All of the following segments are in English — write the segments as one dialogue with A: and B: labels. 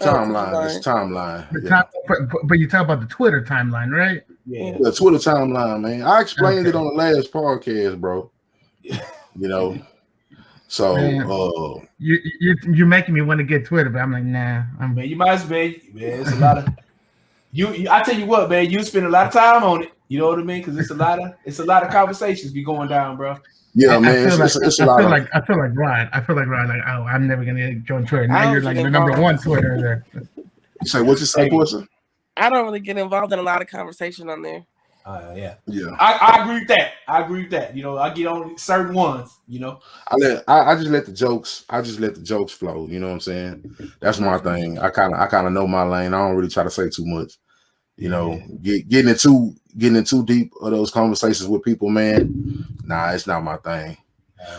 A: timeline. It's timeline.
B: But you talk about the Twitter timeline, right?
A: Yeah, the Twitter timeline, man. I explained it on the last podcast, bro. You know, so
B: you're making me want to get Twitter, but I'm like, nah.
C: Man, you might as well, man. It's a lot of you. I tell you what, man. You spend a lot of time on it. You know what I mean? Because it's a lot of conversations be going down, bro.
A: Yeah, man.
B: I feel like Rod. Like, oh, I'm never gonna join Twitter. Now you're like the number one Twitter there.
A: You say what you say, Portia?
D: I don't really get involved in a lot of conversation on there.
C: Yeah. I agree with that. You know, I get on certain ones. You know,
A: I just let the jokes. Flow. You know what I'm saying? That's my thing. I kind of know my lane. I don't really try to say too much. You know, getting in too deep of those conversations with people, man. Nah, it's not my thing.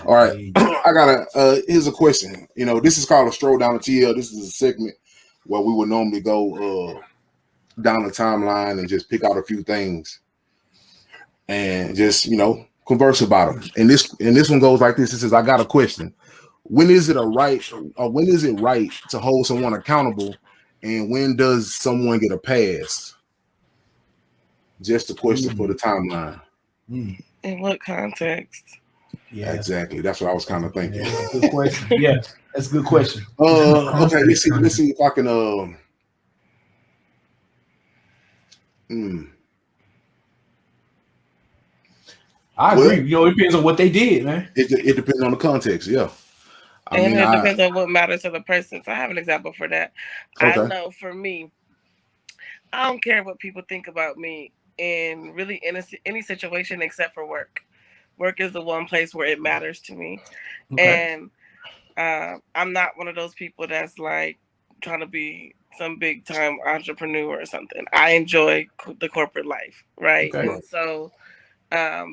A: All right, I got here's a question. You know, this is called a stroll down the TL. This is a segment where we would normally go down the timeline and just pick out a few things and just, you know, converse about them. And this one goes like this. It says, I got a question. When is it right to hold someone accountable, and when does someone get a pass? Just a question for the timeline.
D: In what context?
A: Yeah, exactly. That's what I was kind of thinking.
C: Yeah, good question. Yeah, that's a good question.
A: Okay, let's see if I can
C: I agree. You know, it depends on what they did, man.
A: It depends on the context, yeah.
D: It depends on what matters to the person. So I have an example for that. Okay. I know for me, I don't care what people think about me in really any situation except for work. Work is the one place where it matters to me. Okay. And I'm not one of those people that's like trying to be some big time entrepreneur or something. I enjoy the corporate life, right? Okay. And so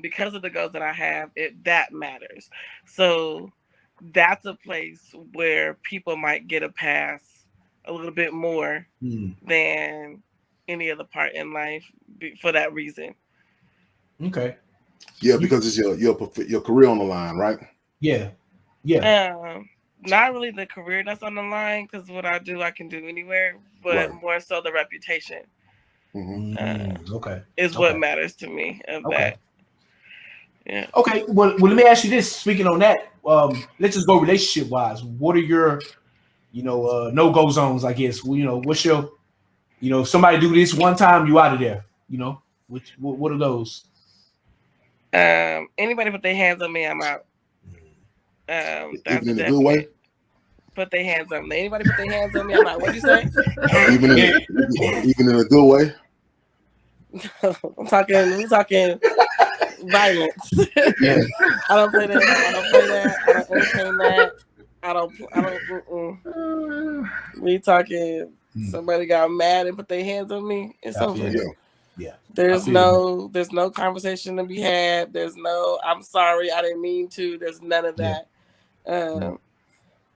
D: because of the goals that I have, that matters. So that's a place where people might get a pass a little bit more than any other part in life for that reason.
C: Okay.
A: Yeah, because it's your career on the line, right?
C: Yeah.
D: Not really the career that's on the line, because what I do, I can do anywhere, but more so the reputation. Is what matters to me of that. Yeah.
C: Okay. Well, let me ask you this. Speaking on that, let's just go relationship wise. What are your, no-go zones? I guess. Well, what's your, if somebody do this one time, you out of there. What are those?
D: Anybody put their hands on me, I'm out. That's
A: even in a good way.
D: Put their hands on me. Anybody put their hands on me, I'm out. What'd you say?
A: even in a good way.
D: I'm talking violence. Yeah. I don't play that. I don't entertain that. I don't. We talking. Somebody got mad and put their hands on me. It's over.
C: Yeah.
D: There's no conversation to be had. There's no, I'm sorry, I didn't mean to. There's none of that.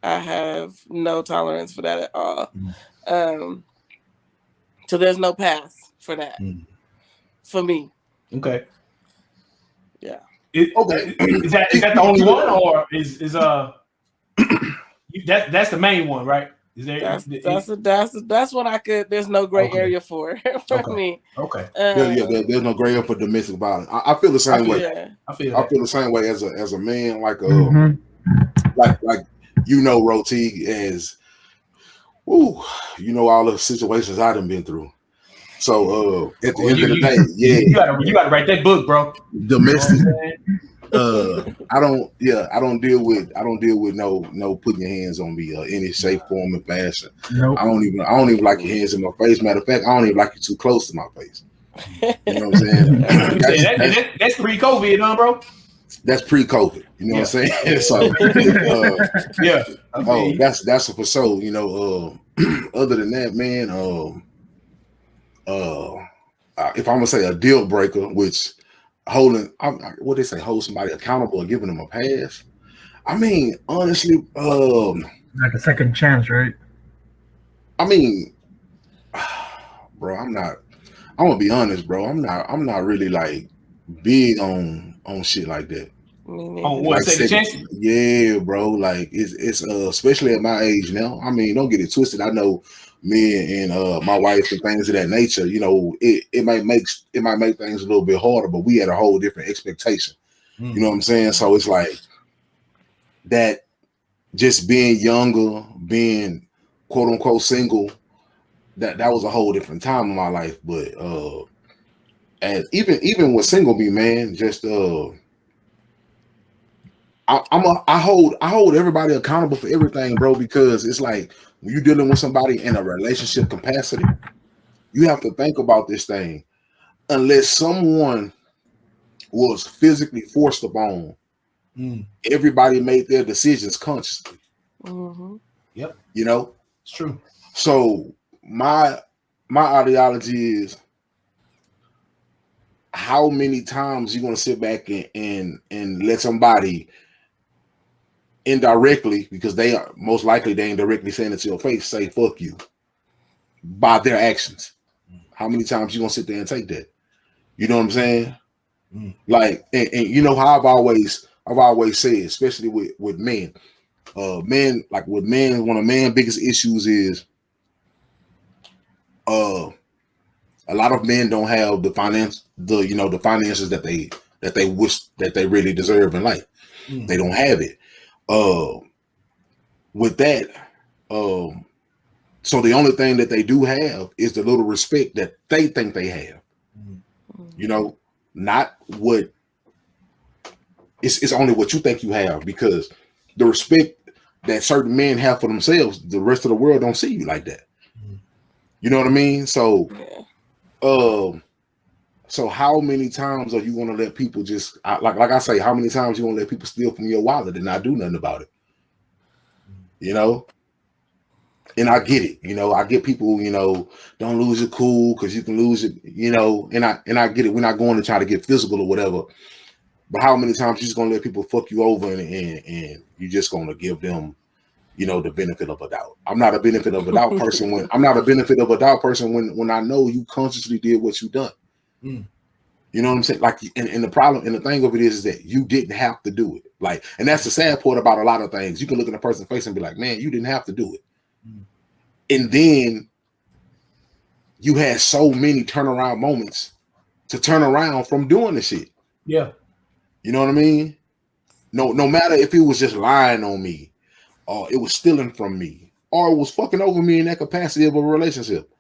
D: I have no tolerance for that at all. So there's no pass for that. For me.
C: Okay.
D: Yeah.
A: Okay.
C: Is that the only one, or is that's the main one, right? Is there?
D: That's what I could. There's no gray area for me.
C: Okay.
A: There's no gray area for domestic violence. I feel the same way.
D: Yeah.
A: I feel the same way as a man, like Roti, as all the situations I done been through. So at the end of the day,
C: you gotta write that book, bro.
A: Domestic. I don't deal with no putting your hands on me any shape, form, and fashion. Nope. I don't even like your hands in my face. Matter of fact, I don't even like you too close to my face. You know what I'm saying?
C: That's pre-COVID, huh, bro?
A: That's pre-COVID. You know what I'm saying? So that's for sure. Other than that, man, if I'm gonna say a deal breaker, which hold somebody accountable and giving them a pass. I mean, honestly,
B: like a second chance, right?
A: I mean, bro, I'm gonna be honest, bro. I'm not really like big on shit like that. Like yeah, bro. Like it's especially at my age now. I mean, don't get it twisted. I know me and my wife and things of that nature. You know, it might make things a little bit harder, but we had a whole different expectation. You know what I'm saying? So it's like that. Just being younger, being quote unquote single, that was a whole different time in my life. But and even with single me, man, just I hold everybody accountable for everything, bro, because it's like when you're dealing with somebody in a relationship capacity, you have to think about this thing. Unless someone was physically forced upon, everybody made their decisions consciously.
C: Yep.
A: You know,
C: it's true.
A: So my ideology is how many times you gonna sit back and let somebody indirectly, because they are most likely they ain't directly saying it to your face, say fuck you by their actions. How many times you gonna sit there and take that? You know what I'm saying? Like, and you know how I've always said, especially with men, like with men, one of man's biggest issues is a lot of men don't have the finances that they wish that they really deserve in life. They don't have it. With that, so the only thing that they do have is the little respect that they think they have. You know, not what it's only what you think you have, because the respect that certain men have for themselves, the rest of the world don't see you like that. You know what I mean? So, so how many times are you going to let people just like I say, how many times you going to let people steal from your wallet and not do nothing about it? You know? And I get it. You know, I get people, you know, don't lose your cool because you can lose it, you know, and I get it. We're not going to try to get physical or whatever. But how many times you just going to let people fuck you over and you're just going to give them, you know, the benefit of a doubt? I'm not a benefit of a doubt person when when I know you consciously did what you done. You know what I'm saying? Like, and the problem and the thing of it is that you didn't have to do it. Like, and that's the sad part about a lot of things. You can look at a person's face and be like, man, you didn't have to do it. And then you had so many turnaround moments to turn around from doing the shit.
C: Yeah.
A: You know what I mean? No matter if it was just lying on me, or it was stealing from me, or it was fucking over me in that capacity of a relationship.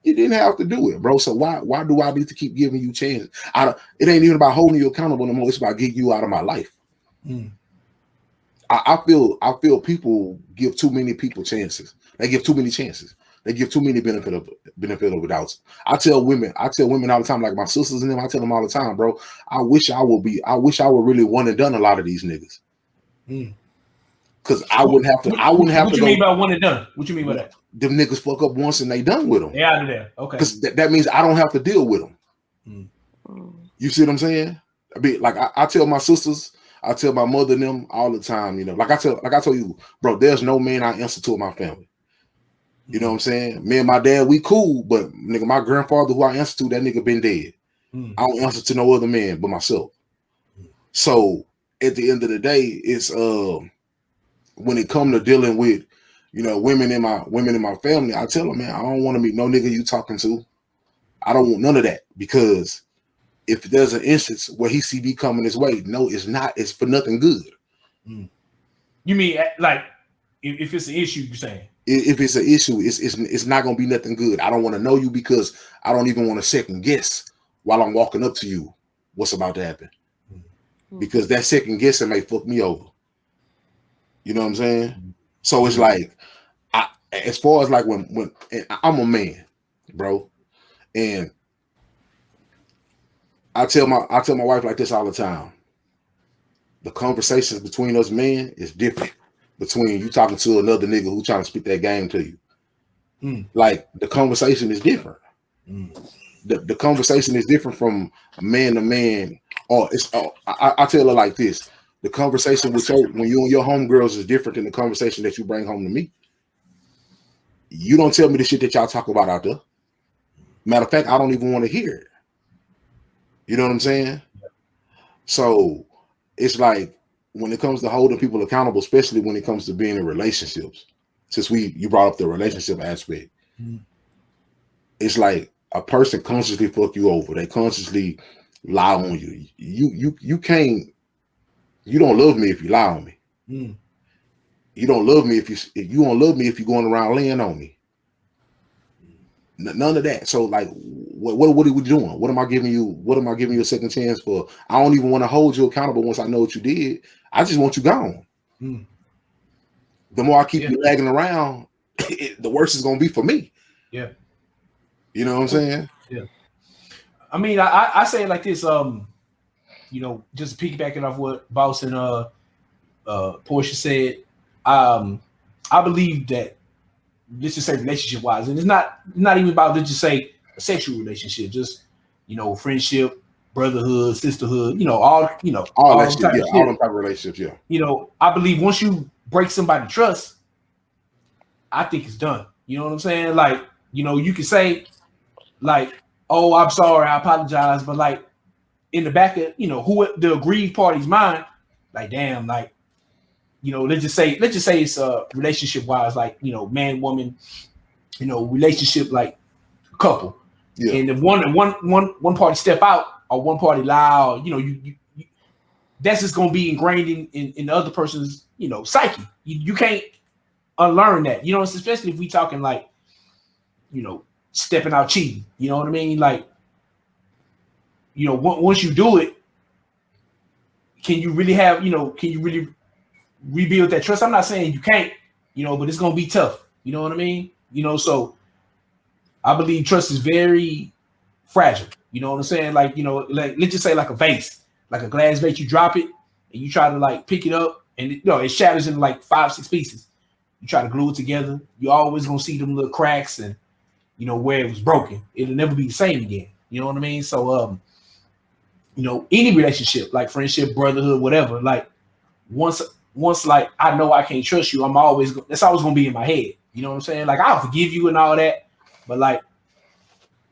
A: You didn't have to do it, bro. So why do I need to keep giving you chances? It ain't even about holding you accountable no more. It's about getting you out of my life. I feel people give too many people chances. They give too many chances. They give too many benefit of doubts. I tell women all the time, like my sisters and them, I tell them all the time, bro, I wish I would really one and done a lot of these niggas. Cause I wouldn't have to.
C: What you mean by one and done? What you mean by that?
A: Them niggas fuck up once and they done with them.
C: They out of there. Okay.
A: Because that means I don't have to deal with them. You see what I'm saying? I tell my sisters, I tell my mother and them all the time. You know, like I told you, bro. There's no man I answer to in my family. You know what I'm saying? Me and my dad, we cool, but nigga, my grandfather who I answer to, that nigga been dead. I don't answer to no other man but myself. So at the end of the day, it's when it come to dealing with, you know, women in my family, I tell them, man, I don't want to meet no nigga you talking to. I don't want none of that, because if there's an instance where he see me coming his way, no, it's not. It's for nothing good.
C: You mean like if it's an issue, you're saying?
A: If it's an issue, it's not gonna be nothing good. I don't want to know you because I don't even want to second guess while I'm walking up to you what's about to happen, because that second guessing may fuck me over. You know what I'm saying? So it's like, as far as like when I'm a man, bro, and I tell my wife like this all the time. The conversations between us men is different between you talking to another nigga who trying to spit that game to you. Like, the conversation is different. The conversation is different from man to man. Or it's I tell her like this: the conversation with when you and your homegirls is different than the conversation that you bring home to me. You don't tell me the shit that y'all talk about out there. Matter of fact, I don't even want to hear it. You know what I'm saying? So it's like when it comes to holding people accountable, especially when it comes to being in relationships, since you brought up the relationship aspect, it's like a person consciously fuck you over. They consciously lie on you. You can't. You don't love me if you lie on me. You don't love me if you don't love me if you're going around laying on me. None of that. So like, what are we doing? What am I giving you? What am I giving you a second chance for? I don't even want to hold you accountable once I know what you did. I just want you gone. The more I keep you lagging around, the worse it's gonna be for me.
C: Yeah.
A: You know what I'm saying?
C: Yeah. I mean, I say it like this. You know, just piggybacking off what Boss and Portia said. I believe that, let's just say relationship wise, and it's not even about, let's just say, a sexual relationship, just, you know, friendship, brotherhood, sisterhood, you know, all that shit,
A: all them type of relationships, yeah.
C: You know, I believe once you break somebody's trust, I think it's done. You know what I'm saying? Like, you know, you can say, like, oh, I'm sorry, I apologize, but like in the back of, you know, who the aggrieved party's mind, like, damn, like, you know, let's just say it's relationship wise, like, you know, man, woman, you know, relationship, like couple. Yeah. And if one party step out or one party lie, or, you know, you that's just gonna be ingrained in the other person's, you know, psyche. You can't unlearn that, you know, especially if we talking like, you know, stepping out cheating. You know what I mean? Like, you know, once you do it, can you really rebuild that trust? I'm not saying you can't, you know, but it's gonna be tough. You know what I mean? You know, so I believe trust is very fragile. You know what I'm saying? Like, you know, like let's just say like a vase, like a glass vase, you drop it and you try to like pick it up and it shatters into like 5-6 pieces. You try to glue it together, you always gonna see them little cracks and, you know, where it was broken. It'll never be the same again. You know what I mean? So you know, any relationship, like friendship, brotherhood, whatever, like once like I know I can't trust you, that's always gonna be in my head. You know what I'm saying? Like, I'll forgive you and all that, but like,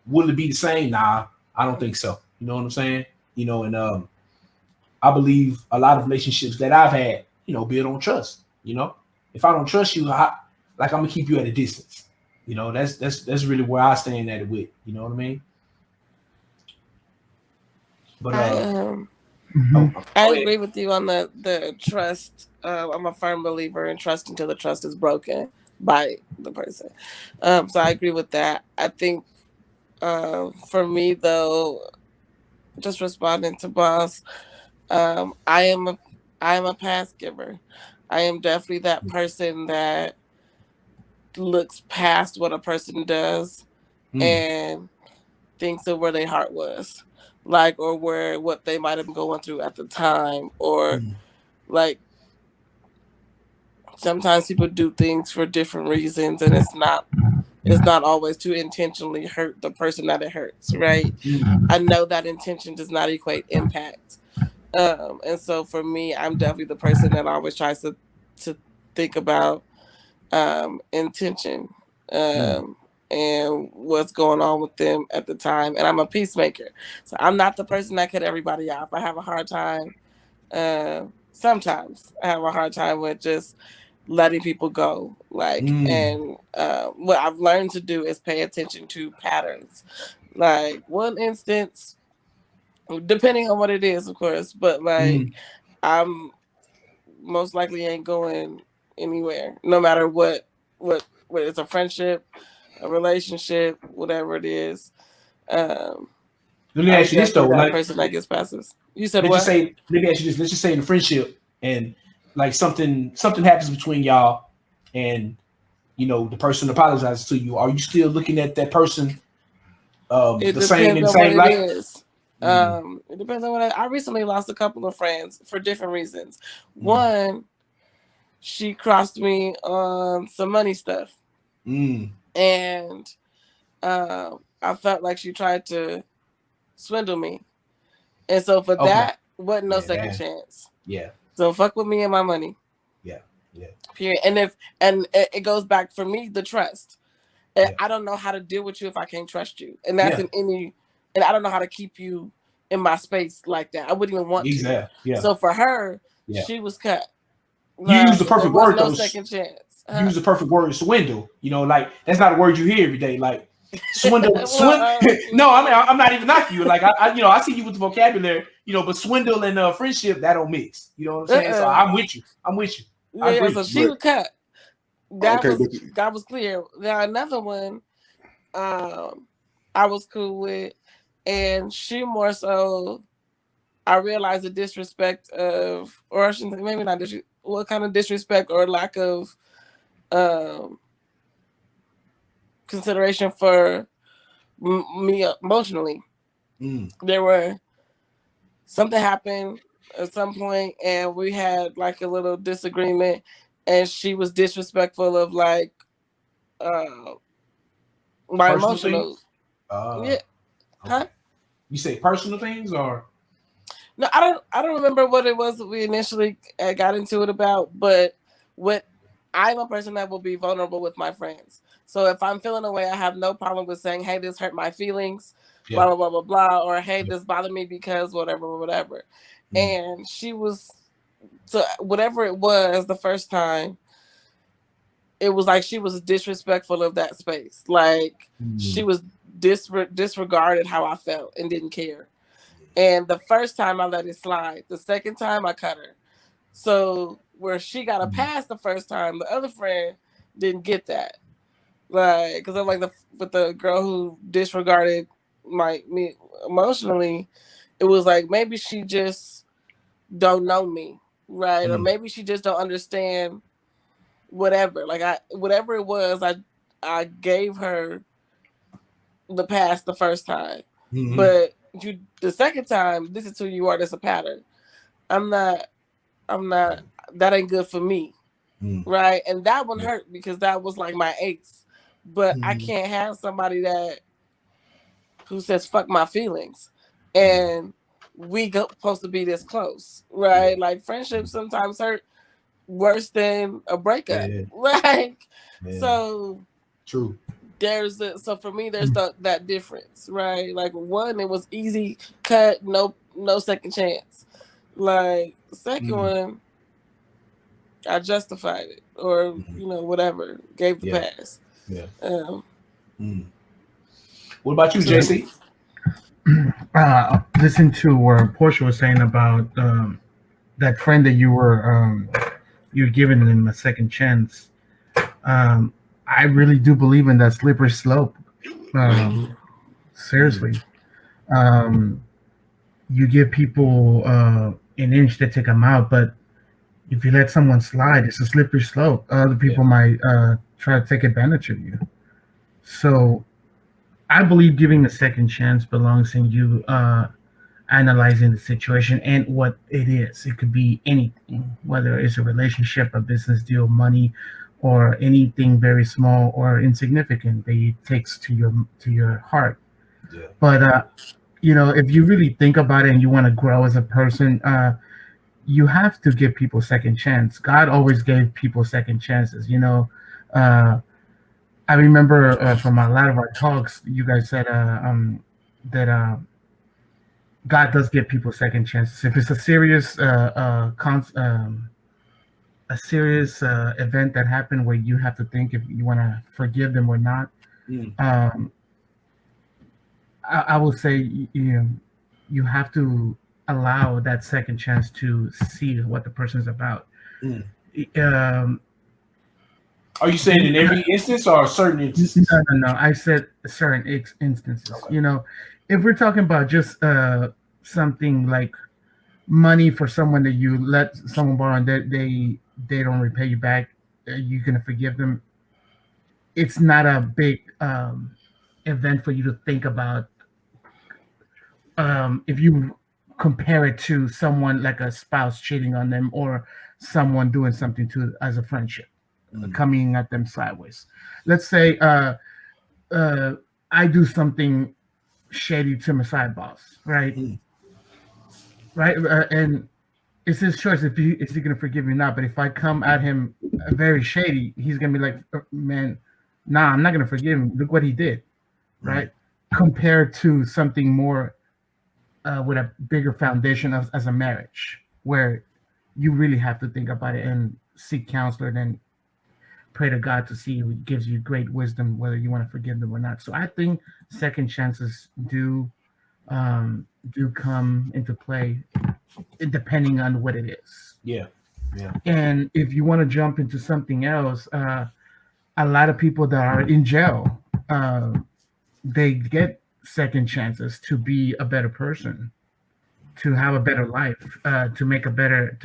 C: will it be the same? Nah, I don't think so. You know what I'm saying? You know, and I believe a lot of relationships that I've had, you know, build on trust. You know, if I don't trust you, like, I'm gonna keep you at a distance. You know, that's really where I stand at it with. You know what I mean? But
D: I agree with you on the trust. I'm a firm believer in trust until the trust is broken by the person. So I agree with that. I think for me though, just responding to Boss, I am a pass giver. I am definitely that person that looks past what a person does and thinks of where their heart was, like, or what they might have been going through at the time, or like sometimes people do things for different reasons, and it's not always to intentionally hurt the person that it hurts, right? I know that intention does not equate impact, and so for me, I'm definitely the person that always tries to think about intention. And what's going on with them at the time. And I'm a peacemaker. So I'm not the person that cut everybody off. I have a hard time. Sometimes I have a hard time with just letting people go. Like, and what I've learned to do is pay attention to patterns. Like, one instance, depending on what it is, of course, but like, I'm most likely ain't going anywhere, no matter what it's a friendship, a relationship, whatever it is.
C: Let me ask you this though,
D: that
C: like
D: person that gets passes. You said
C: let
D: what?
C: me ask you this. Let's just say in a friendship, and like something happens between y'all, and you know the person apologizes to you. Are you still looking at that person
D: It
C: the same
D: depends
C: in the
D: on
C: same
D: what
C: light?
D: it is. It depends on what I recently lost a couple of friends for different reasons. One, she crossed me on some money stuff, and I felt like she tried to swindle me, and so for that, wasn't no second chance.
C: Yeah.
D: So fuck with me and my money.
C: Yeah. Yeah.
D: Period. And it goes back for me, the trust. And I don't know how to deal with you if I can't trust you, and that's in any. And I don't know how to keep you in my space like that. I wouldn't even want to.
C: Yeah.
D: So for her, she was cut.
C: You use the perfect word
D: no
C: though.
D: second chance.
C: You use the perfect word, swindle. You know, like that's not a word you hear every day. Like swindle, no, I mean I'm not even knocking you. Like I see you with the vocabulary. But swindle and friendship that don't mix. You know what I'm saying? So I'm with you.
D: Yeah, so she was cut. That was clear. Now another one, I was cool with, and she more so. I realized the disrespect of, or maybe not what kind of disrespect or lack of consideration for me emotionally. There were something happened at some point, and we had like a little disagreement, and she was disrespectful of like my emotional.
C: Yeah.
D: Huh?
C: You say personal things or?
D: No, I don't remember what it was that we initially got into it about, but I'm a person that will be vulnerable with my friends. So if I'm feeling a way, I have no problem with saying, "Hey, this hurt my feelings," blah blah blah blah blah, or "Hey, this bothered me because whatever." And she was, so whatever it was the first time, it was like she was disrespectful of that space. Like she was disregarded how I felt and didn't care. And the first time I let it slide. The second time I cut her. So where she got a pass the first time, the other friend didn't get that. Like, because I'm like with the girl who disregarded me emotionally, it was like maybe she just don't know me, right? Or maybe she just don't understand whatever. Like whatever it was, I gave her the pass the first time, but the second time, this is who you are. That's a pattern. I'm not. That ain't good for me, right? And that one hurt because that was like my ace. But I can't have somebody who says fuck my feelings, and we supposed to be this close, right? Like friendships sometimes hurt worse than a breakup, like so.
C: True.
D: So for me, there's that difference, right? Like one, it was easy cut, no second chance. Like the second one, I justified it, or whatever, gave the pass.
C: Yeah. What about you, JC?
B: Listen to what Portia was saying about that friend that you're giving them a second chance. I really do believe in that slippery slope. Seriously, you give people an inch to take them out, but if you let someone slide, it's a slippery slope. Other people might try to take advantage of you. So I believe giving a second chance belongs in you analyzing the situation and what it is. It could be anything, whether it's a relationship, a business deal, money, or anything very small or insignificant that it takes to your heart.
C: Yeah.
B: But if you really think about it and you want to grow as a person, you have to give people second chance. God always gave people second chances. I remember from a lot of our talks, you guys said that God does give people second chances. If it's a serious event that happened where you have to think if you want to forgive them or not, I will say you have to allow that second chance to see what the person is about.
C: Are you saying in every instance or certain instances?
B: No. I said certain instances. Okay. If we're talking about just something like money for someone that you let someone borrow and they don't repay you back, you're gonna forgive them. It's not a big event for you to think about. If you compare it to someone like a spouse cheating on them or someone doing something as a friendship, coming at them sideways. Let's say I do something shady to my side boss, right? Right, and it's his choice if is he gonna forgive me or not. But if I come at him very shady, he's gonna be like, man, nah, I'm not gonna forgive him. Look what he did, right? Compared to something more with a bigger foundation as a marriage, where you really have to think about it and seek counselor, and then pray to God to see if it gives you great wisdom whether you want to forgive them or not. So I think second chances do come into play depending on what it is.
C: Yeah.
B: And if you want to jump into something else, a lot of people that are in jail, they get second chances to be a better person, to have a better life, to make better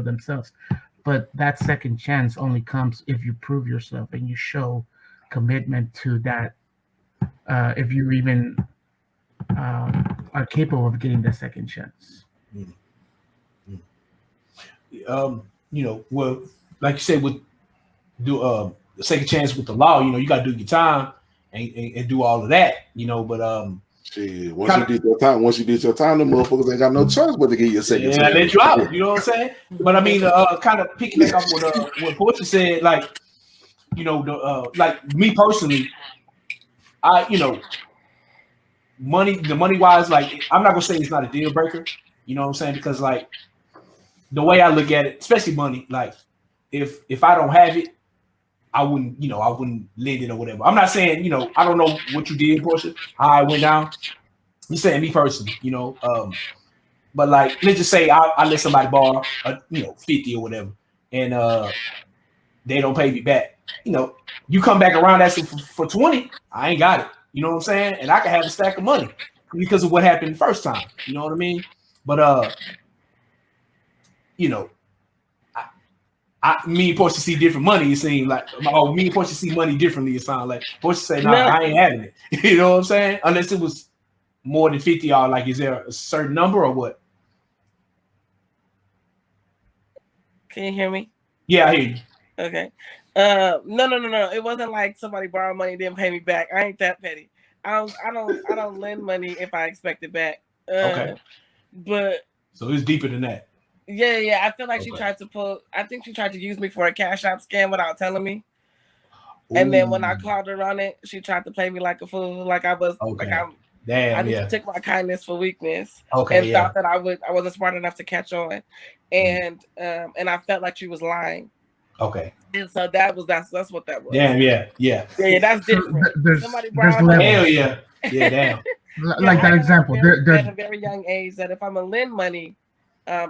B: themselves. But that second chance only comes if you prove yourself and you show commitment to that. If you even are capable of getting the second chance.
C: Well, like you said, with the second chance with the law, you got to do your time and do all of that, but
A: shit, once you did your time, the motherfuckers ain't got no choice but to give you a second chance.
C: I let you out, you know what I'm saying? But I mean, kind of picking back up what Portia said, like, like me personally, the money wise, like, I'm not gonna say it's not a deal breaker, you know what I'm saying? Because like the way I look at it, especially money, like if I don't have it, I wouldn't lend it or whatever. I'm not saying, I don't know what you did, Portia, how it went down. You saying me personally, but like, let's just say I let somebody borrow, 50 or whatever, and they don't pay me back. You come back around asking for 20, I ain't got it. You know what I'm saying? And I can have a stack of money because of what happened the first time. You know what I mean? But me and Portia see different money. It seems like, me and Portia see money differently. It sounds like Portia say, "Nah, I ain't having it." You know what I'm saying? Unless it was more than 50, y'all. Like, is there a certain number or what?
D: Can you hear me?
C: Yeah, I hear you.
D: Okay. No. It wasn't like somebody borrowed money and didn't pay me back. I ain't that petty. I don't lend money if I expect it back.
C: Okay.
D: But
C: so it's deeper than that.
D: Yeah. I feel like she tried to use me for a Cash App scam without telling me. Ooh. And then when I called her on it, she tried to play me like a fool, like I was I just took my kindness for weakness, and thought that I wasn't smart enough to catch on, and I felt like she was lying.
C: Okay.
D: And so that's what that was.
C: Damn, yeah.
D: That's different.
B: There's
C: hell yeah, damn.
B: Like that example.
D: At a very young age, that if I'm gonna lend money,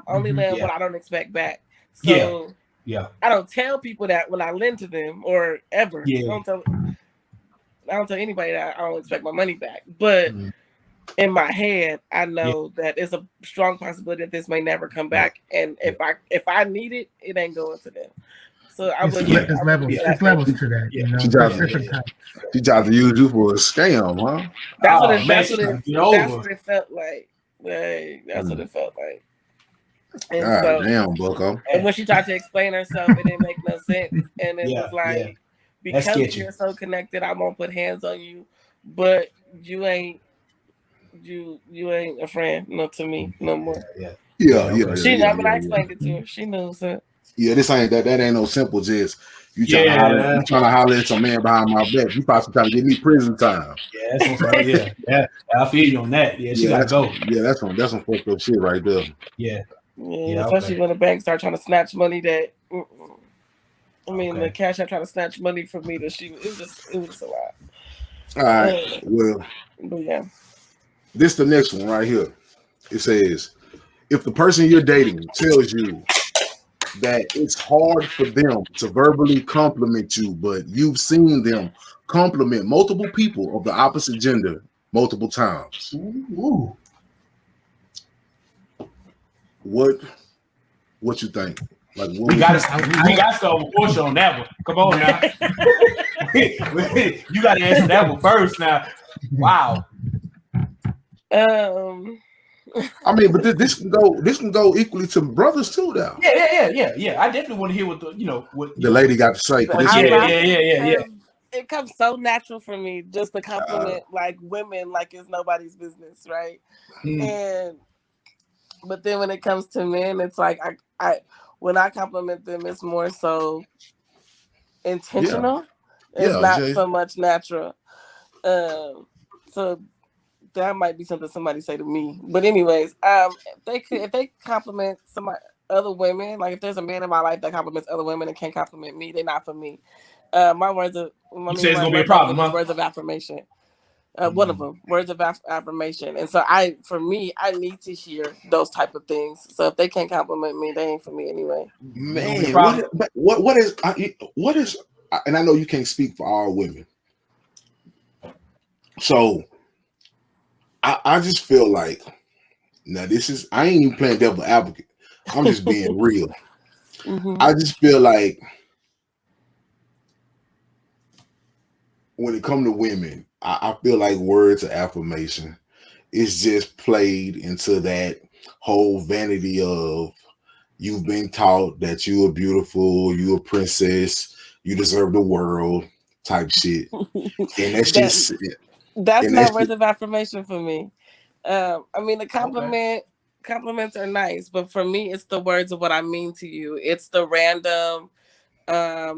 D: only lend what I don't expect back. So I don't tell people that when I lend to them or ever.
C: Yeah.
D: I don't tell anybody that I don't expect my money back. But in my head, I know that it's a strong possibility that this may never come back. And if I need it, it ain't going to them. So I would.
B: There's levels to that.
A: You know? She tried to use you for a scam, huh?
D: That's what it felt like. That's what it felt like. And
A: God damn, Bucko.
D: And when she tried to explain herself, it didn't make no sense. And it was like, because you're so connected, I won't put hands on you, but you ain't a friend, to me no more. But I explained it to her. She knows it.
A: Yeah, this ain't that ain't no simple just you trying to holler at some man behind my back. You probably trying to give me prison time.
C: Yeah, that's what yeah. I feel you on that. Yeah, she gotta go.
A: Yeah, that's some fucked up shit right there.
C: Yeah,
D: especially when the bank start trying to snatch money that. The Cash App trying to snatch money from me. It was a lot.
A: All right. Well,
D: but yeah.
A: This the next one right here. It says, if the person you're dating tells you that it's hard for them to verbally compliment you, but you've seen them compliment multiple people of the opposite gender multiple times.
C: Ooh.
A: What you think? Like,
C: we got to start with Portia on that one. Come on now. You got to answer that one first now. Wow.
A: I mean, but this can go equally to brothers too, now.
C: Yeah. I definitely want to hear what
A: the lady got to say.
C: Yeah.
D: It comes so natural for me just to compliment like women like it's nobody's business, right? But then when it comes to men, it's like I when I compliment them, it's more so intentional. It's not so much natural. So that might be something somebody say to me. But anyways, if they compliment somebody, other women, like if there's a man in my life that compliments other women and can't compliment me, they're not for me. My words of,
C: you say it's gonna be a problem, huh?
D: Words of affirmation. One of them, words of affirmation. And so I need to hear those type of things. So if they can't compliment me, they ain't for me anyway.
A: Man, what is, and I know you can't speak for all women. So I just feel like, now I ain't even playing devil advocate. I'm just being real. I just feel like when it comes to women, I feel like words of affirmation is just played into that whole vanity of, you've been taught that you are beautiful, you a princess, you deserve the world type shit. And that's
D: not words of affirmation for me. I mean, the compliments are nice, but for me, it's the words of what I mean to you. It's the random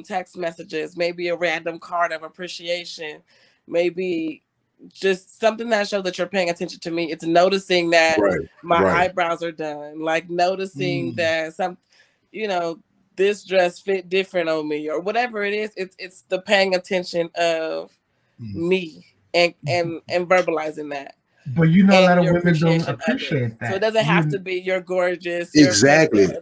D: text messages, maybe a random card of appreciation, maybe just something that shows that you're paying attention to me. It's noticing that my eyebrows are done, like noticing that this dress fit different on me, or whatever it is. It's the paying attention of me and verbalizing that.
B: But a lot of women don't appreciate that.
D: So it doesn't have to be you're gorgeous.
A: Exactly.
B: A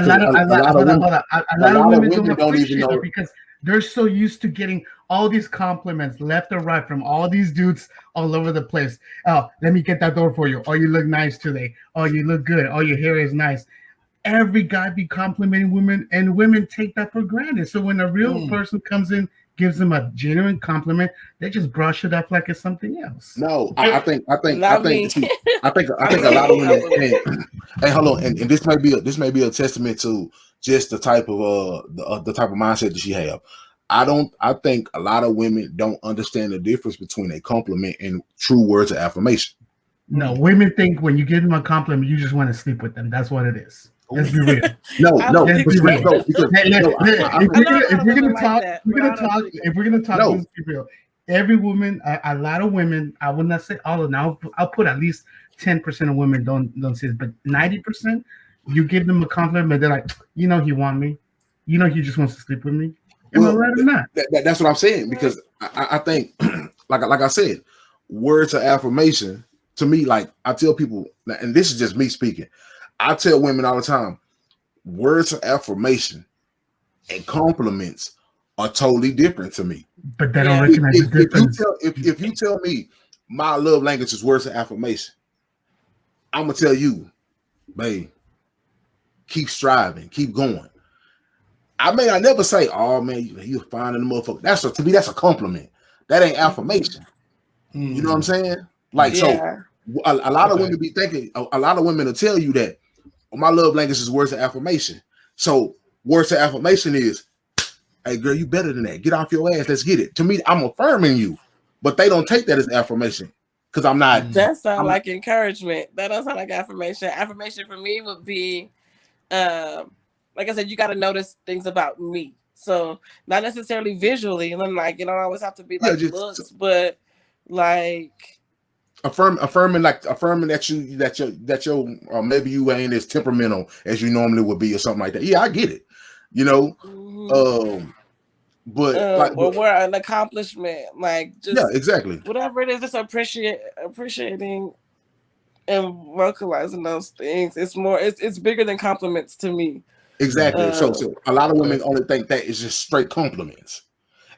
B: lot of women don't even know, because they're so used to getting all these compliments left or right from all these dudes all over the place. Oh, let me get that door for you. Oh, you look nice today. Oh, you look good. Oh, your hair is nice. Every guy be complimenting women, and women take that for granted. So when a real person comes in, gives them a genuine compliment, they just brush it up like it's something else.
A: No, I think a lot of women. Hey, hold on, and this may be a testament to just the type of the type of mindset that she have. I think a lot of women don't understand the difference between a compliment and true words of affirmation.
B: No, women think when you give them a compliment, you just want to sleep with them. That's what it is. Let's be real.
A: No. If
B: we're gonna talk, let's be real. Every woman, a lot of women, I will not say all of them. I'll put at least 10% of women don't say it, but 90%, you give them a compliment, they're like, he want me, he just wants to sleep with me. Am I right or not?
A: That's what I'm saying, because I think, like I said, words of affirmation to me, like I tell people, and this is just me speaking. I tell women all the time, words of affirmation and compliments are totally different to me.
B: But they don't recognize the difference.
A: If you tell me my love language is words of affirmation, I'm gonna tell you, babe, keep striving, keep going. I may not never say, "Oh man, you're fine in the motherfucker." To me, that's a compliment. That ain't affirmation. You know what I'm saying? Like, so a lot of women be thinking. A lot of women will tell you that my love language is words of affirmation. So words of affirmation is, "Hey girl, you better than that. Get off your ass. Let's get it." To me, I'm affirming you, but they don't take that as affirmation because I'm not.
D: That sounds like encouragement. That doesn't sound like affirmation. Affirmation for me would be, like I said, you got to notice things about me. So not necessarily visually, and like you don't always have to be like looks, but like
A: affirming that your maybe you ain't as temperamental as you normally would be or something like that. Yeah, I get it. But
D: or we're an accomplishment, like just
A: exactly
D: whatever it is, just appreciating and vocalizing those things. It's more, it's bigger than compliments to me.
A: Exactly. So a lot of women only think that is just straight compliments,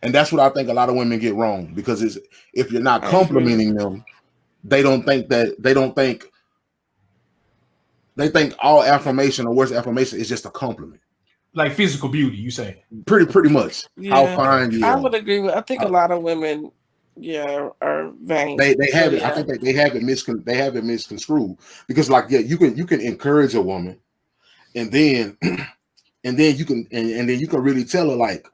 A: and that's what I think a lot of women get wrong, because if you're not complimenting them, they think all affirmation or words of affirmation is just a compliment.
C: Like physical beauty, you say?
A: Pretty much.
D: Yeah.
A: How fine you are.
D: I would agree with. I think a lot of women, are vain.
A: They have it. I think they have it misconstrued, because you can encourage a woman, and then you can really tell her like,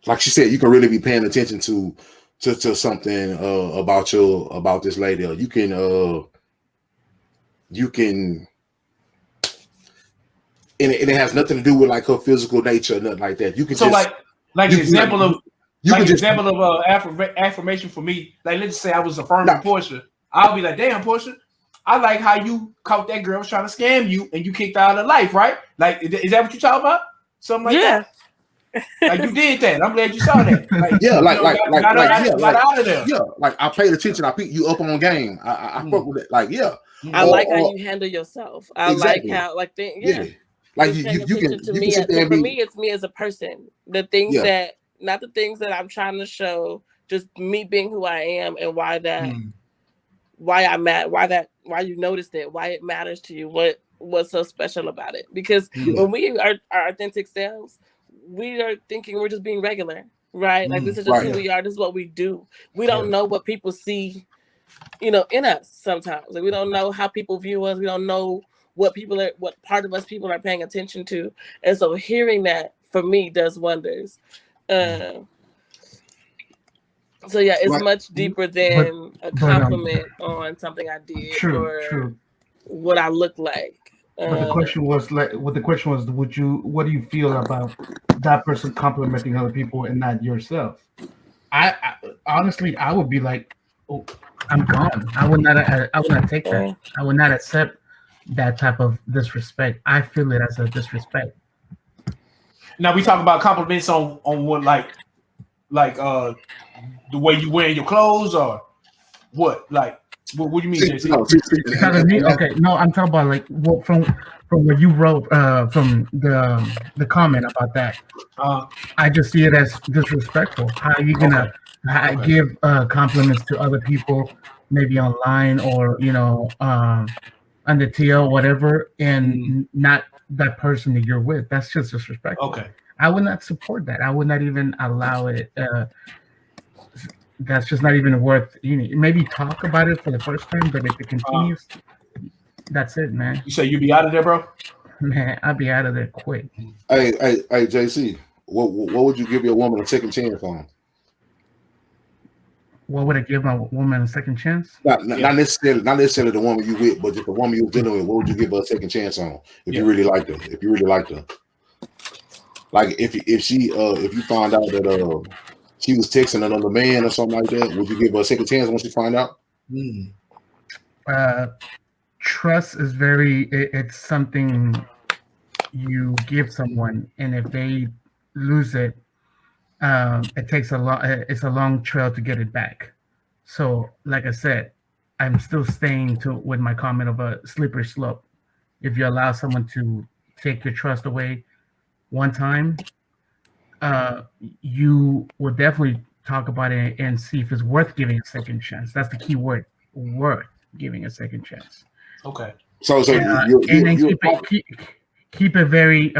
A: like she said, you can really be paying attention to something about this lady. Or you can, and it has nothing to do with like her physical nature or nothing like that. You can
C: Like an example of affirmation for me. Like let's just say I was affirming Portia. I'll be like, damn, Portia, I like how you caught that girl was trying to scam you and you kicked her out of life, right? Like, is that what you talking about? Something like that. Like you did that. I'm glad you saw that. Like, got out of there.
A: Yeah, like I paid attention. I picked you up on game. I fuck with it. Like, yeah.
D: I like how you handle yourself. I like how like
A: like you can
D: to me. For me, it's me as a person. The things that not the things that I'm trying to show, just me being who I am and why I'm mad, why you noticed it, why it matters to you, what's so special about it. Because when we are our authentic selves, we are thinking we're just being regular, right? Like this is just who we are, this is what we do. We don't know what people see, in us sometimes. Like we don't know how people view us, we don't know what part of us people are paying attention to. And so hearing that for me does wonders. So yeah, it's much deeper than a compliment on something I did or what I look like.
B: But the question was what do you feel about that person complimenting other people and not yourself? I honestly, I would be like, oh, I'm gone. I would not take that. I would not accept that type of disrespect. I feel it as a disrespect.
C: Now we talk about compliments on what like the way you wear your clothes or what? Like what do you mean?
B: Okay, no, I'm talking about like from what you wrote from the comment about that. I just see it as disrespectful. How are you gonna give compliments to other people, maybe online or on the TL, whatever, and not that person that you're with? That's just disrespectful.
C: Okay.
B: I would not support that. I would not even allow it. That's just not even worth. Maybe talk about it for the first time, but if it continues, that's it, man.
C: You say you be out of there, bro?
B: Man, I'll be out of there quick.
A: Hey, JC, what would you give your woman a second chance on?
B: What would I give my woman a second chance?
A: Not necessarily the woman you with, but just the woman you're dealing with. What would you give her a second chance on if you really liked her? If you really liked her, like if you find out that she was texting another man or something like that, would you give her a second chance once you find out?
B: Trust is it's something you give someone, and if they lose it, it takes it's a long trail to get it back. So like I said, I'm still staying with my comment of a slippery slope. If you allow someone to take your trust away one time, you will definitely talk about it and see if it's worth giving a second chance. That's the key word, worth giving a second chance.
C: Okay.
A: So
B: keep it very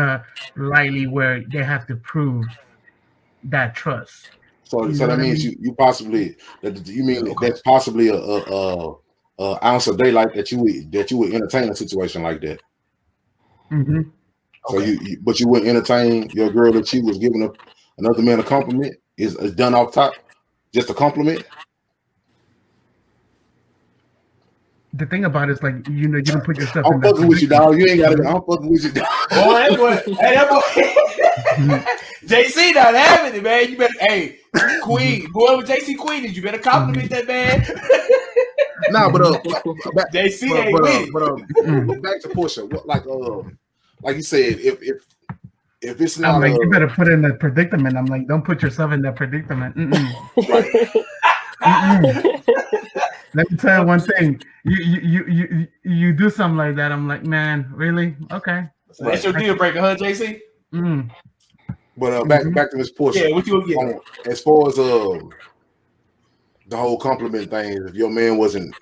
B: lightly where they have to prove that trust.
A: So that means you possibly that's possibly a ounce of daylight that you would entertain a situation like that.
B: Mm-hmm.
A: So but you wouldn't entertain your girl that she was giving another man a compliment is done off top, just a compliment.
B: The thing about it is, like, you don't put yourself.
A: I'm fucking with you, dog. You ain't got to. I'm fucking with you, dog.
C: Boy, that boy. JC not having it, man. You better, Queen, whoever JC Queen is, you better compliment that man.
A: Nah, but
C: JC ain't with it.
A: But back to Portia. Like you said, if it's not,
B: I'm like, you better put in the predicament. I'm like, don't put yourself in that predicament. Let me tell you one thing. You do something like that, I'm like, man, really? Okay.
C: So that's your deal breaker, huh, JC?
A: But back to this Portia.
C: Yeah, what you
A: as far as the whole compliment thing, if your man wasn't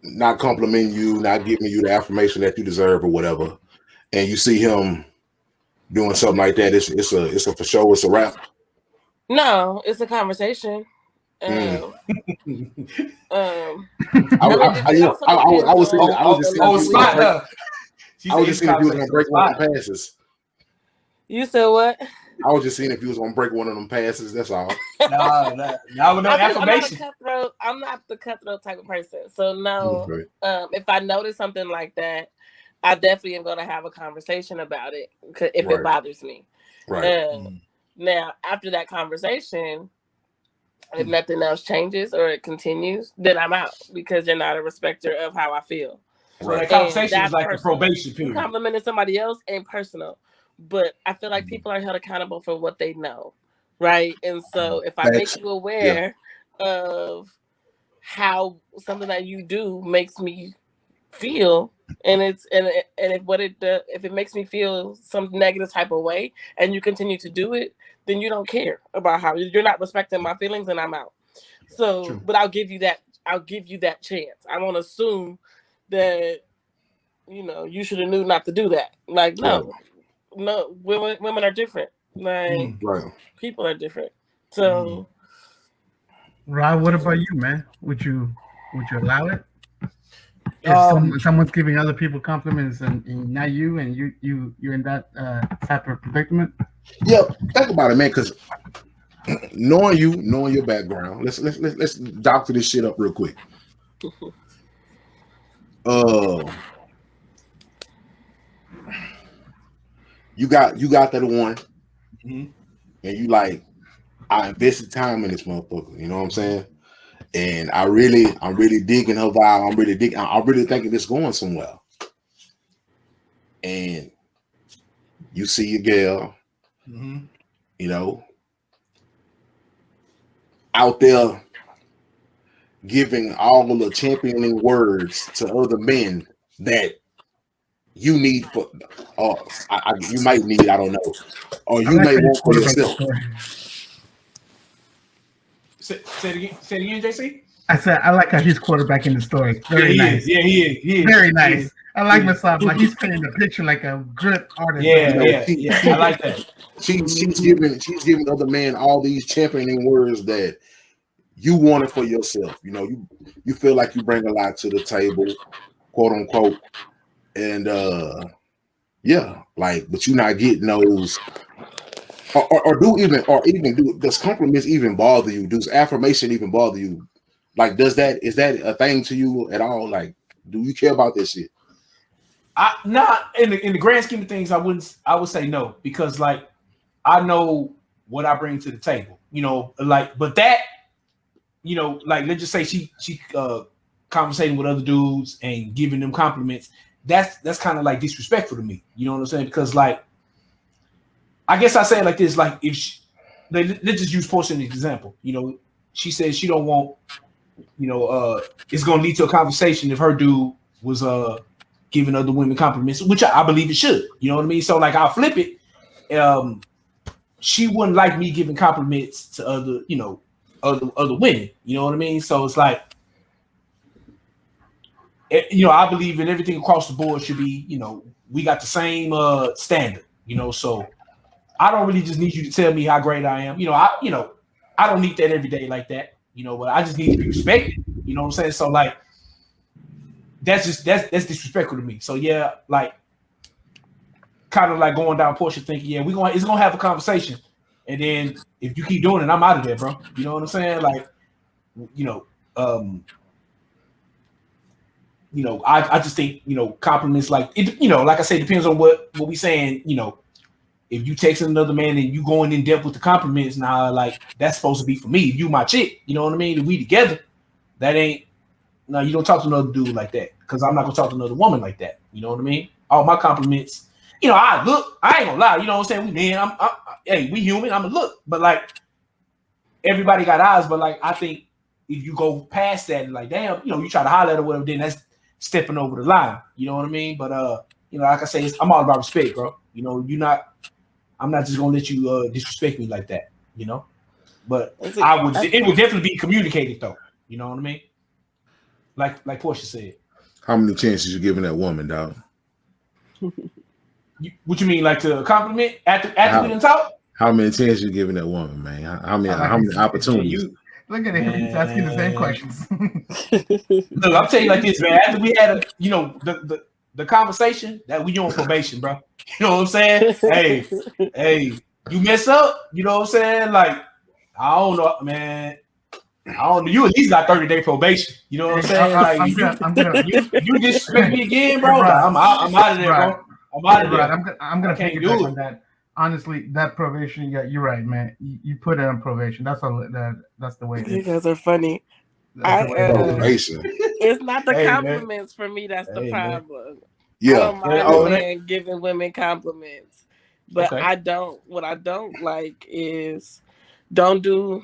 A: not complimenting you, not giving you the affirmation that you deserve or whatever, and you see him doing something like that, it's a for sure, it's a wrap.
D: No, it's a conversation.
A: I was just seeing if you was gonna break one of them passes.
D: You said what?
A: I was just seeing if you was gonna break one of them passes. That's all.
C: No affirmation.
D: I'm not the cutthroat type of person. So no. Okay. If I notice something like that, I definitely am gonna have a conversation about it if it bothers me.
A: Right.
D: Now, after that conversation, if nothing else changes or it continues, then I'm out because you're not a respecter of how I feel.
C: So that conversation is like personal. A probation period.
D: You complimenting somebody else ain't personal, but I feel like people are held accountable for what they know, right? And so if I make you aware of how something that you do makes me feel, and if it makes me feel some negative type of way, and you continue to do it, then you don't care about how you're not respecting my feelings, and I'm out. So, True. But I'll give you that chance. I won't assume that you should have knew not to do that. Like no, women are different. Like people are different. So,
B: Rob, what about you, man? Would you allow it? If someone's giving other people compliments and not you, and you're in that type of predicament.
A: Yeah, think about it, man. Because knowing your background, let's doctor this shit up real quick. You got that one, and you like, I invested time in this motherfucker. You know what I'm saying? And I'm really digging her vibe. I'm really thinking it's going somewhere. And you see your girl, out there giving all of the championing words to other men that you need for, or you might need, I don't know, or you may want for yourself.
C: Say it again, JC.
B: I said I like how he's quarterbacking the story. Very nice.
C: He is.
B: Very nice. I like myself. Like he's painting the picture like a good artist.
C: Yeah. I like that.
A: She's giving other men all these championing words that you want it for yourself. You feel like you bring a lot to the table, quote unquote, and but you're not getting those. Does compliments even bother you? Does affirmation even bother you? Like, is that a thing to you at all? Like, do you care about this shit?
C: Not in the grand scheme of things. I would say no, because like I know what I bring to the table. But that, like let's just say she conversating with other dudes and giving them compliments. That's kind of like disrespectful to me. You know what I'm saying? Because like, I guess I say it like this: like if let's just use Portia as an example. She says she don't want, it's going to lead to a conversation if her dude was giving other women compliments, which I believe it should. You know what I mean? So like I'll flip it. She wouldn't like me giving compliments to other women. You know what I mean? So it's like, I believe in everything across the board should be, we got the same standard. So I don't really just need you to tell me how great I am. I don't need that every day like that. But I just need to be respected. You know what I'm saying? So like, that's disrespectful to me. So yeah, like, kind of like going down Portia thinking, it's gonna have a conversation, and then if you keep doing it, I'm out of there, bro. You know what I'm saying? Like, I just think compliments like it. Like I say, depends on what we saying. If you texting another man and you going in depth with the compliments, now like that's supposed to be for me. If you my chick, you know what I mean? If we together, that ain't. No, you don't talk to another dude like that, because I'm not gonna talk to another woman like that. You know what I mean? All my compliments, I ain't gonna lie. You know what I'm saying? We human. I'm a look, but like everybody got eyes. But like I think if you go past that and like, damn, you try to holler at or whatever, then that's stepping over the line. You know what I mean? But like I say, I'm all about respect, bro. I'm not just gonna let you disrespect me like that. But it would definitely be communicated though. You know what I mean? Like Portia said.
A: How many chances you giving that woman, dog?
C: What you mean, like to compliment after we done talk?
A: How many chances you giving that woman, man? How many opportunities?
B: Look at him, he's asking the same questions.
C: Look, I'm telling you like this, man. After we had the conversation, that we on probation, bro. You know what I'm saying? hey, you mess up, you know what I'm saying? Like, I don't know, man. I don't know. You at least got 30-day probation. You know what I'm saying? Like, you disrespect me again, bro. I'm out of there, bro. I'm out of there.
B: I'm gonna take it back on that. honestly, that probation, yeah, you're right, man. You put it on probation. That's the way it is.
D: You guys are funny.
A: Probation.
D: It's not the
C: Hey,
D: compliments for me that's the problem.
A: Yeah.
D: I don't mind a man giving women compliments, but what I don't like is don't do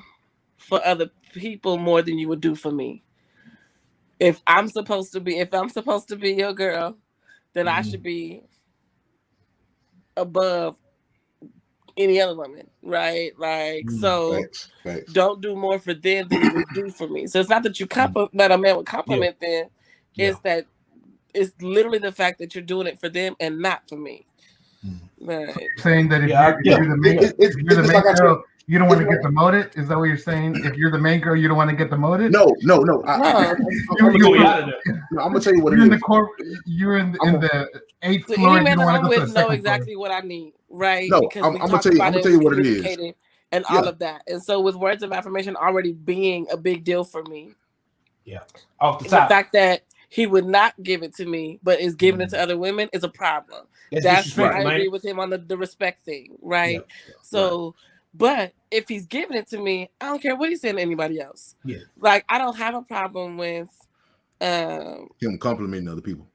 D: for other people more than you would do for me. If I'm supposed to be your girl, then I should be above any other woman, right? Like, so
A: Facts.
D: don't do more for them than you would do for me. So it's not that you that a man would compliment them, it's that it's literally the fact that you're doing it for them and not for me. Right.
B: Saying that if you're the main girl, you don't want to get demoted. Is that what you're saying? If you're the main girl, you don't want to get demoted.
A: No. I'm gonna tell you what it is.
B: You're in the 8th floor.
D: Any man that I'm with know exactly what I need, right?
A: No,
D: because
A: I'm gonna tell you what it is,
D: and all of that. And so, with words of affirmation already being a big deal for me,
C: off the top,
D: the fact that he would not give it to me, but is giving it to other women is a problem. That's why I agree with him on the respect thing, right? So, but if he's giving it to me, I don't care what he's saying to anybody else.
C: Yeah,
D: like I don't have a problem with
A: him complimenting other people.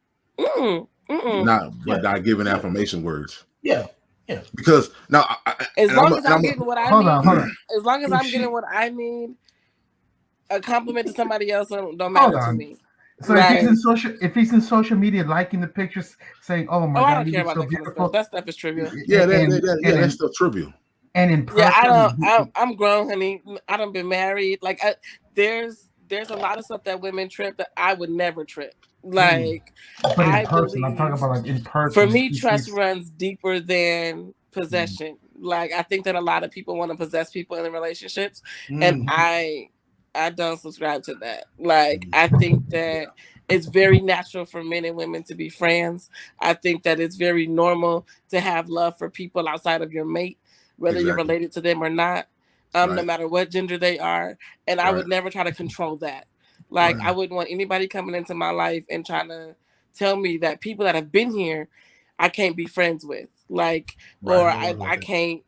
A: Not giving affirmation words.
C: Yeah.
A: Because now,
D: as long as I'm getting what I need, as long as I'm getting what I need, a compliment to somebody else don't matter to me.
B: So if he's in social media, liking the pictures, saying, "Oh my God,
D: I don't care about that kind of stuff. That stuff is trivial."
A: Yeah, that's still trivial.
B: And in person,
D: I'm grown, honey. I done been married. Like there's a lot of stuff that women trip that I would never trip. Like,
B: but in person, I'm talking about like in person.
D: For me, trust runs deeper than possession. Like, I think that a lot of people want to possess people in relationships, and I don't subscribe to that. Like, I think that it's very natural for men and women to be friends. I think that it's very normal to have love for people outside of your mate, whether you're related to them or not, no matter what gender they are. And I would never try to control that. Like, I wouldn't want anybody coming into my life and trying to tell me that people that have been here, I can't be friends with. Like, or I can't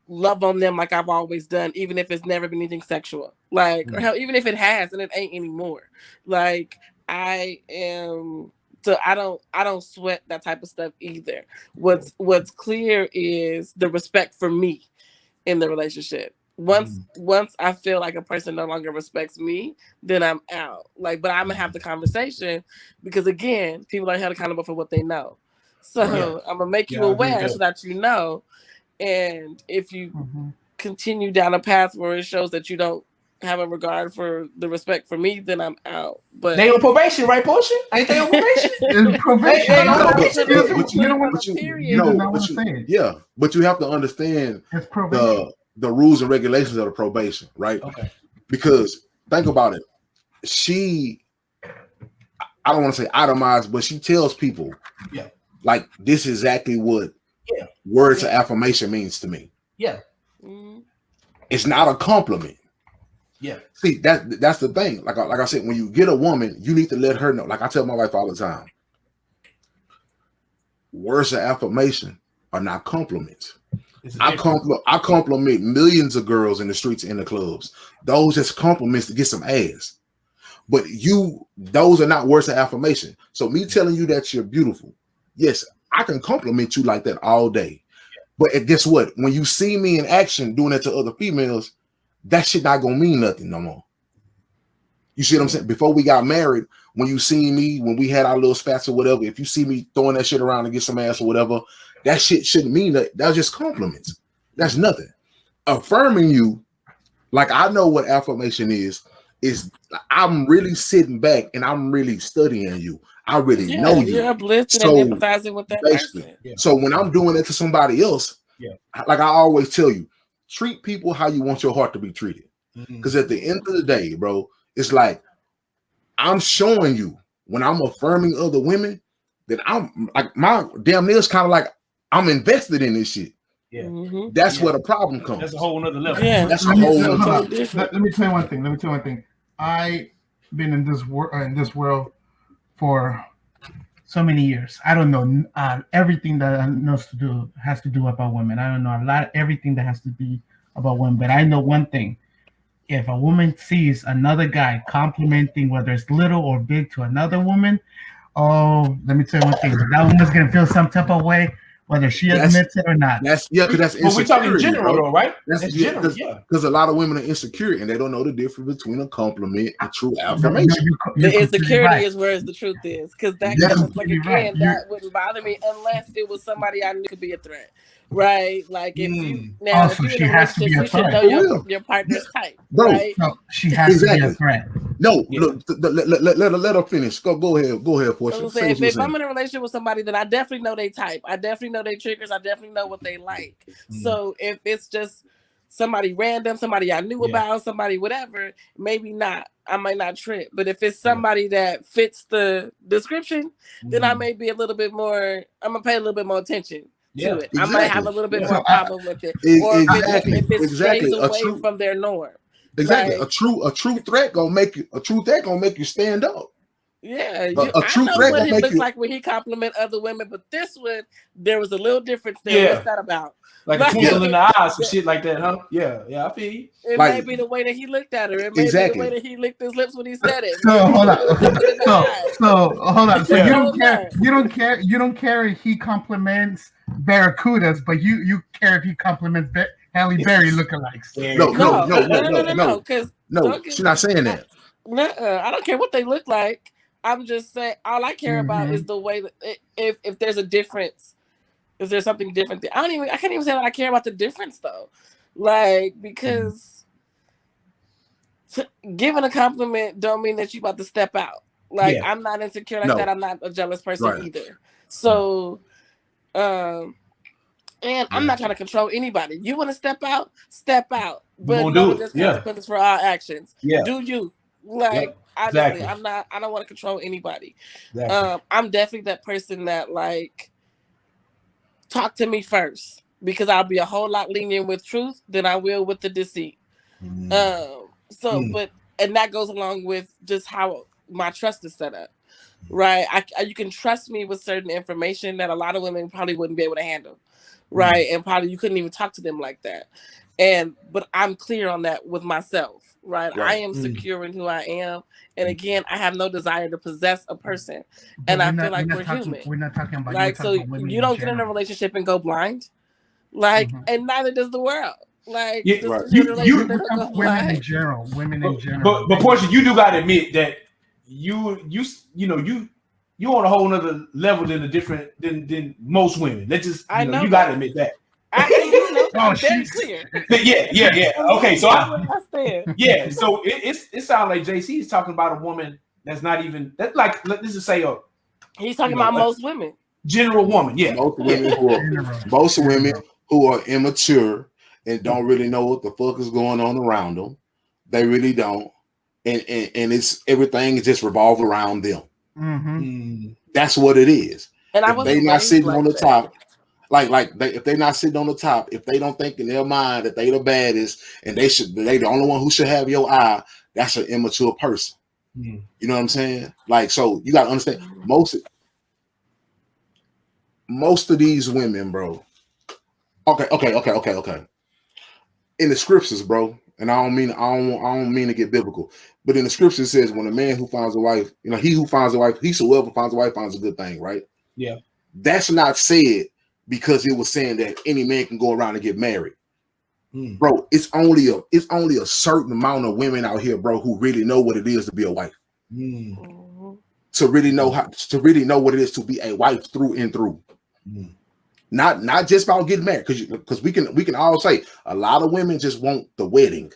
D: love on them like I've always done, even if it's never been anything sexual. Like, or hell, even if it has and it ain't anymore. Like, I don't sweat that type of stuff either. What's clear is the respect for me in the relationship. Once I feel like a person no longer respects me, then I'm out. Like, but I'm gonna have the conversation because again, people are held accountable for what they know. So I'm gonna make you aware so that you know. And if you continue down a path where it shows that you don't have a regard for the respect for me, then I'm out. But
C: they on probation, right, Portia? Ain't they on probation?
A: Yeah, but you have to understand the rules and regulations of the probation, right?
C: Okay.
A: Because think about it. I don't want to say itemized, but she tells people, like, this is exactly what words of affirmation means to me.
C: Yeah.
A: It's not a compliment.
C: Yeah.
A: See, that's the thing. Like I said, when you get a woman, you need to let her know. Like I tell my wife all the time, words of affirmation are not compliments. I compliment millions of girls in the streets and in the clubs. Those just compliments to get some ass. But those are not words of affirmation. So me telling you that you're beautiful, yes, I can compliment you like that all day. But guess what? When you see me in action doing that to other females, that shit not gonna mean nothing no more. You see what I'm saying? Before we got married, when you see me, when we had our little spats or whatever, if you see me throwing that shit around to get some ass or whatever, that shit shouldn't mean that. That's just compliments. That's nothing. Affirming you, like I know what affirmation is I'm really sitting back and I'm really studying you. I really know you.
D: You're uplifting and empathizing with that person.
A: Yeah. So when I'm doing it to somebody else, like I always tell you, treat people how you want your heart to be treated. Because at the end of the day, bro, it's like I'm showing you when I'm affirming other women that I'm like my damn near is kind of like I'm invested in this shit.
C: Yeah,
A: that's where the problem comes.
C: That's a whole nother level.
D: Yeah,
A: that's a whole nother
B: level. Let me tell you one thing. I've been in this world for so many years. I don't know everything that has to do about women. I don't know everything that has to be about women, but I know one thing. If a woman sees another guy complimenting, whether it's little or big, to another woman, oh, let me tell you one thing. That woman's gonna feel some type of way, whether she admits it or not.
A: Because that's insecurity.
C: But we're talking general, though, right?
A: That's general, because a lot of women are insecure and they don't know the difference between a compliment and true affirmation.
D: The insecurity is where the truth is, because that
B: right.
D: that wouldn't bother me unless it was somebody I knew could be a threat, right? Like if you now if you're in a relationship, you should know your partner's type, right?
B: No, she has to be a threat.
A: No, look, let her finish. Go ahead, Portia.
D: If I'm in a relationship with somebody, then I definitely know their type. I definitely know their triggers. I definitely know what they like. So if it's just somebody random, somebody I knew about, somebody whatever, maybe not. I might not trip. But if it's somebody that fits the description, then I may be a little bit more. I'm gonna pay a little bit more attention to it. Exactly. I might have a little bit more problem with it, or if it stays away from their norm.
A: Exactly, right? A true threat gonna make you stand up.
D: Yeah, a true threat what it looks like when he compliment other women, but this one there was a little difference there. What's that about?
C: Like a twinkle in the eyes, some shit like that, huh? Yeah, I feel you.
D: It may be the way that he looked at her. It may be the way that he licked his lips when he said it.
B: So hold on. So you don't care if he compliments barracudas, but you care if he compliments Halle Berry lookalikes.
A: No. Because she's not saying that.
D: I don't care what they look like. I'm just saying all I care about is the way that if there's a difference. Is there something different? I can't even say that I care about the difference though. Like, because giving a compliment don't mean that you about to step out. Like, I'm not insecure like that. I'm not a jealous person either. So, and I'm not trying to control anybody. You want to step out, but know there's consequences for our actions. Do you? Like, honestly, I don't want to control anybody. I'm definitely that person that like talk to me first, because I'll be a whole lot lenient with truth than I will with the deceit. But that goes along with just how my trust is set up, right? You can trust me with certain information that a lot of women probably wouldn't be able to handle, right? And probably you couldn't even talk to them like that. But I'm clear on that with myself, right? I am secure in who I am. And again, I have no desire to possess a person. And I feel like we're human.
B: We're not talking about
D: like, so you don't get in a relationship and go blind. Like, and neither does the world. Like,
B: women in general.
C: But Portia, you do gotta admit that you on a whole nother level than most women. Let's just you gotta admit that.
D: I'm very clear.
C: Yeah. Okay, so so it sounds like JC is talking about a woman that's not even like, let's just say
D: he's talking about most women.
C: General woman,
A: most women who are immature and don't really know what the fuck is going on around them. They really don't, and it's everything is just revolved around them. That's what it is. And if they not sitting on the top. If they're not sitting on the top, if they don't think in their mind that they the baddest and they the only one who should have your eye, that's an immature person. You know what I'm saying? Like, so you gotta understand most of these women, bro. Okay. In the scriptures, bro, and I don't mean to get biblical, but in the scriptures it says when a man who finds a wife, he who finds a wife, whoever finds a wife finds a good thing, right?
C: Yeah.
A: That's not said because it was saying that any man can go around and get married. Bro, it's only a certain amount of women out here, bro, who really know what it is to be a wife. To really know what it is to be a wife through and through. Not just about getting married, because we can all say a lot of women just want the wedding.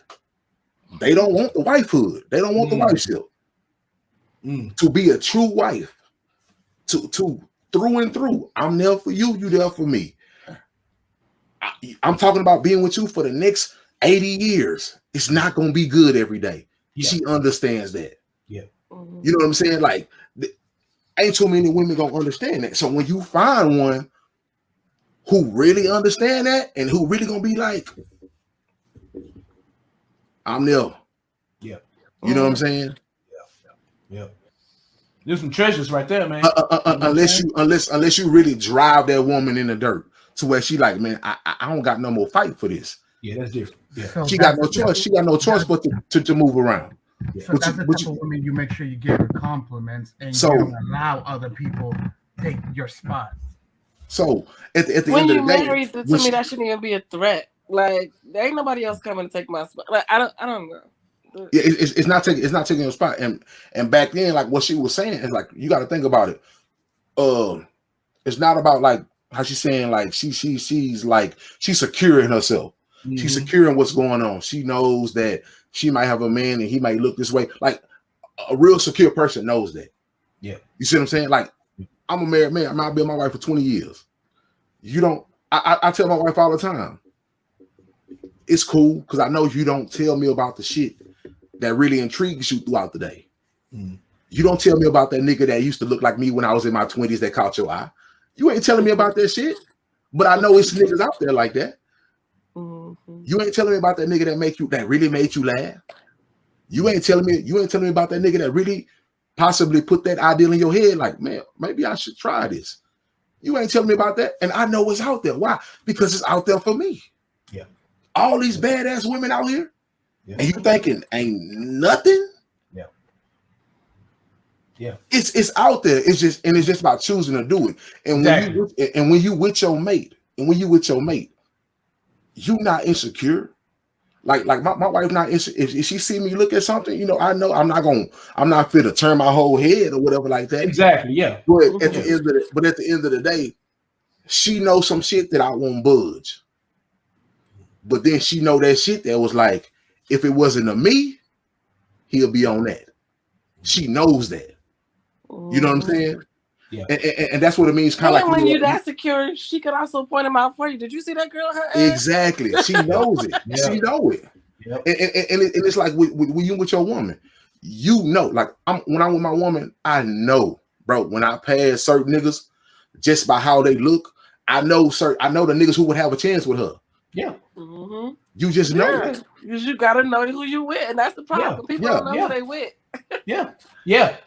A: They don't want the wifehood. They don't want the wifeship. To be a true wife, to through and through. I'm there for you, you there for me. I'm talking about being with you for the next 80 years. It's not going to be good every day. She understands that. You know what I'm saying? Like, ain't too many women going to understand that. So when you find one who really understand that and who really going to be like, I'm there. You know what I'm saying?
C: There's some treasures right there, man.
A: Unless you really drive that woman in the dirt to where she like, man, I don't got no more fight for this.
C: Yeah, that's different. Yeah.
B: So
A: She got no choice. She got no choice but to move around.
B: So that's the type of woman you make sure you give her compliments and you don't allow other people take your spot.
A: So at the
D: when
A: end
D: you
A: of the day,
D: married, to me that shouldn't even be a threat. Like there ain't nobody else coming to take my spot. Like I don't know.
A: Yeah, it's not taking your spot. And back then, like what she was saying is like you got to think about it. It's not about like how she's saying like she's like she's secure in herself. Mm-hmm. She's secure in what's going on. She knows that she might have a man and he might look this way. Like a real secure person knows that.
C: Yeah,
A: you see what I'm saying? Like I'm a married man. I've been with my wife for 20 years. You don't. I tell my wife all the time. It's cool because I know you don't tell me about the shit that really intrigues you throughout the day. Mm. You don't tell me about that nigga that used to look like me when I was in my 20s that caught your eye. You ain't telling me about that shit. But I know it's niggas out there like that. Mm-hmm. You ain't telling me about that nigga that really made you laugh. You ain't telling me about that nigga that really possibly put that ideal in your head. Like, man, maybe I should try this. You ain't telling me about that. And I know it's out there. Why? Because it's out there for me.
C: Yeah.
A: All these badass women out here. Yeah. And you thinking ain't nothing?
C: Yeah. Yeah.
A: It's out there. It's just about choosing to do it. And exactly. when you with your mate, you not insecure. Like my wife not insecure. If she see me look at something, you know, I know I'm not fit to turn my whole head or whatever like that.
C: Exactly. Yeah.
A: But at the end of the day, she knows some shit that I won't budge. But then she know that shit that was like, if it wasn't a me, he'll be on that. She knows that. You know what I'm saying?
C: Yeah.
A: And that's what it means. Kind of like
D: when you're that secure, she could also point him out for you. Did you see that girl? Her
A: exactly. She knows it. Yeah. She know it. Yep. And it's like when you with your woman, you know, like when I'm with my woman, I know, bro. When I pass certain niggas, just by how they look, I know the niggas who would have a chance with her.
C: Yeah.
D: Mm-hmm.
A: You just know it.
D: Because you gotta know who you with, and that's the problem.
A: Yeah.
D: People don't know who they with.
C: Yeah. Yeah.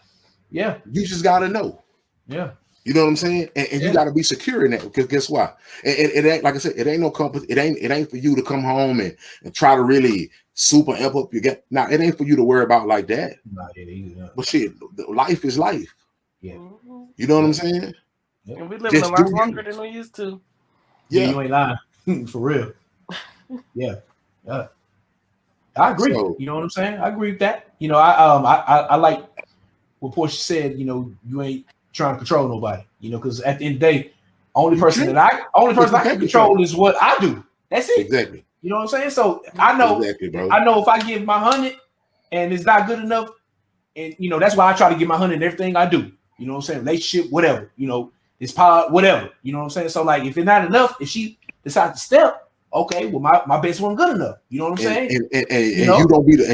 C: Yeah.
A: You just gotta know.
C: Yeah.
A: You know what I'm saying? And you gotta be secure in that, because guess what? It ain't, like I said, it ain't no company. It ain't for you to come home and try to really super amp up your game. Now, it ain't for you to worry about like that.
C: Not it either.
A: But shit, life is life.
C: Yeah.
A: You know what I'm saying?
D: And we living a lot longer than we used to.
C: Yeah, you ain't lying. For real. Yeah. Yeah. I agree. So, you know what I'm saying? I agree with that. You know, I like what Portia said. You know, you ain't trying to control nobody. You know, because at the end of the day, only person I can control is what I do. That's it.
A: Exactly.
C: You know what I'm saying? So I know, I know if I give my 100 and it's not good enough, and you know that's why I try to give my 100 in everything I do. You know what I'm saying? Relationship, whatever. You know, it's power, whatever. You know what I'm saying? So like, if it's not enough, if she decides to step. Okay, well, my best one good enough. You know what I'm saying?
A: And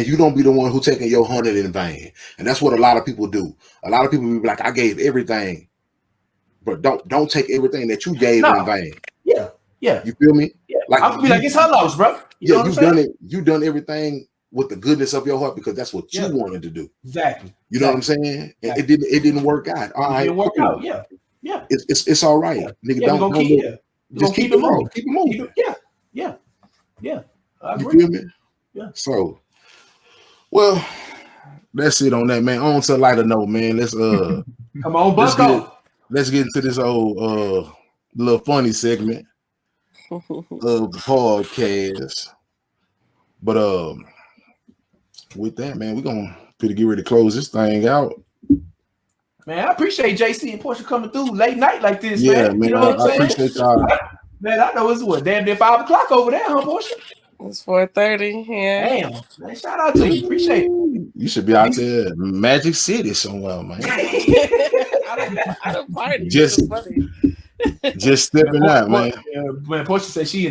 A: you don't be the one who taking your 100 in vain. And that's what a lot of people do. A lot of people be like, I gave everything, but don't take everything that you gave in vain.
C: Yeah, yeah.
A: You feel me?
C: Yeah. Like I'll be like, it's her loss, bro.
A: You done it. You done everything with the goodness of your heart because that's what you wanted to do.
C: Exactly.
A: You know what I'm saying? Exactly. It didn't work out. All right,
C: didn't work out. Yeah, yeah.
A: It's all right, nigga. Don't keep it moving. Keep it moving.
C: Yeah.
A: You feel me?
C: Yeah.
A: So, well, that's it on that, man. On to a lighter note, man. Let's
C: come on, Bucko.
A: Let's get into this old little funny segment of the podcast. But with that, man, we're gonna get ready to close this thing out.
C: Man, I appreciate JC and Portia coming through late night like this,
A: man.
C: You know what I'm saying?
A: Appreciate y'all.
C: Man, I know it's what damn near 5 o'clock over there, huh, Portia?
D: It's 4:30. Yeah.
C: Damn, man, shout out to you. Appreciate it.
A: You should be out there, Magic City somewhere, man.
D: I don't party.
A: Just stepping out, man.
C: Man, Portia said she